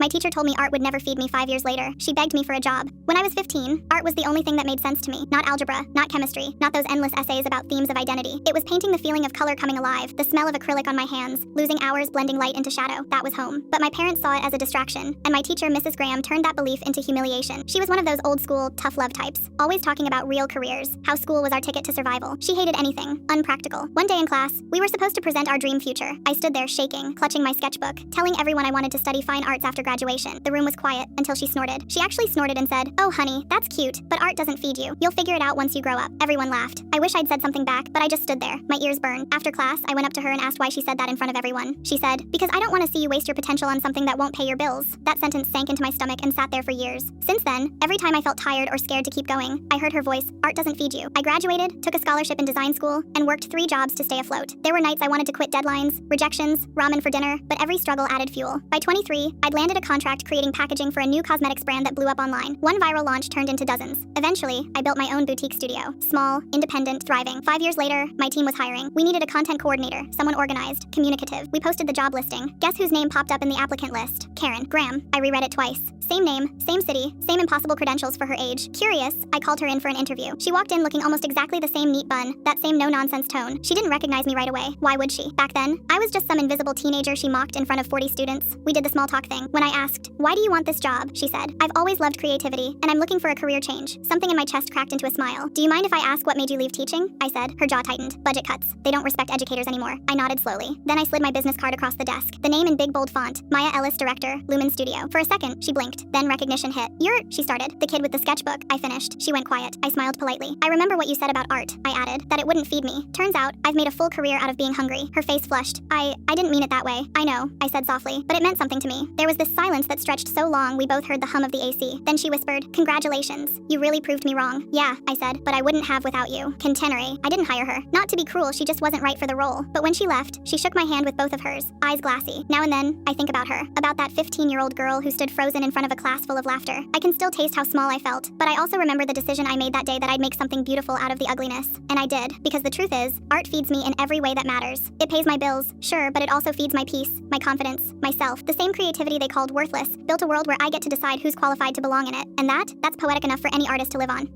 My teacher told me art would never feed me 5 years later. She begged me for a job. When I was 15, art was the only thing that made sense to me. Not algebra, not chemistry, not those endless essays about themes of identity. It was painting the feeling of color coming alive, the smell of acrylic on my hands, losing hours blending light into shadow. That was home. But my parents saw it as a distraction, and my teacher, Mrs. Graham, turned that belief into humiliation. She was one of those old school, tough love types, always talking about real careers, how school was our ticket to survival. She hated anything unpractical. One day in class, we were supposed to present our dream future. I stood there shaking, clutching my sketchbook, telling everyone I wanted to study fine arts after graduation. The room was quiet until she snorted. She actually snorted and said, "Oh honey, that's cute, but art doesn't feed you. You'll figure it out once you grow up." Everyone laughed. I wish I'd said something back, but I just stood there. My ears burned. After class, I went up to her and asked why she said that in front of everyone. She said, "Because I don't want to see you waste your potential on something that won't pay your bills." That sentence sank into my stomach and sat there for years. Since then, every time I felt tired or scared to keep going, I heard her voice, "Art doesn't feed you." I graduated, took a scholarship in design school, and worked 3 jobs to stay afloat. There were nights I wanted to quit deadlines, rejections, ramen for dinner, but every struggle added fuel. By 23, I'd landed a contract creating packaging for a new cosmetics brand that blew up online. One viral launch turned into dozens. Eventually, I built my own boutique studio. Small, independent, thriving. 5 years later, my team was hiring. We needed a content coordinator, someone organized, communicative. We posted the job listing. Guess whose name popped up in the applicant list? Karen Graham. I reread it twice. Same name, same city, same impossible credentials for her age. Curious, I called her in for an interview. She walked in looking almost exactly the same neat bun, that same no-nonsense tone. She didn't recognize me right away. Why would she? Back then, I was just some invisible teenager she mocked in front of 40 students. We did the small talk thing. When I asked, "Why do you want this job?" she said, "I've always loved creativity, and I'm looking for a career change." Something in my chest cracked into a smile. "Do you mind if I ask what made you leave teaching?" I said. Her jaw tightened. "Budget cuts. They don't respect educators anymore." I nodded slowly. Then I slid my business card across the desk. The name in big bold font, Maya Ellis, Director, Lumen Studio. For a second, she blinked. Then recognition hit. "You're," she started. "The kid with the sketchbook." I finished. She went quiet. I smiled politely. "I remember what you said about art," I added, "that it wouldn't feed me. Turns out, I've made a full career out of being hungry." Her face flushed. I didn't mean it that way. "I know," I said softly, "but it meant something to me." There was this silence that stretched so long we both heard the hum of the AC. Then she whispered, "Congratulations. You really proved me wrong." "Yeah," I said, "but I wouldn't have without you." Contenere. I didn't hire her. Not to be cruel, she just wasn't right for the role. But when she left, she shook my hand with both of hers, eyes glassy. Now and then, I think about her. About that 15-year-old girl who stood frozen in front of a class full of laughter. I can still taste how small I felt, but I also remember the decision I made that day that I'd make something beautiful out of the ugliness. And I did, because the truth is, art feeds me in every way that matters. It pays my bills, sure, but it also feeds my peace, my confidence, myself. The same creativity they called worthless built a world where I get to decide who's qualified to belong in it. And that's poetic enough for any artist to live on.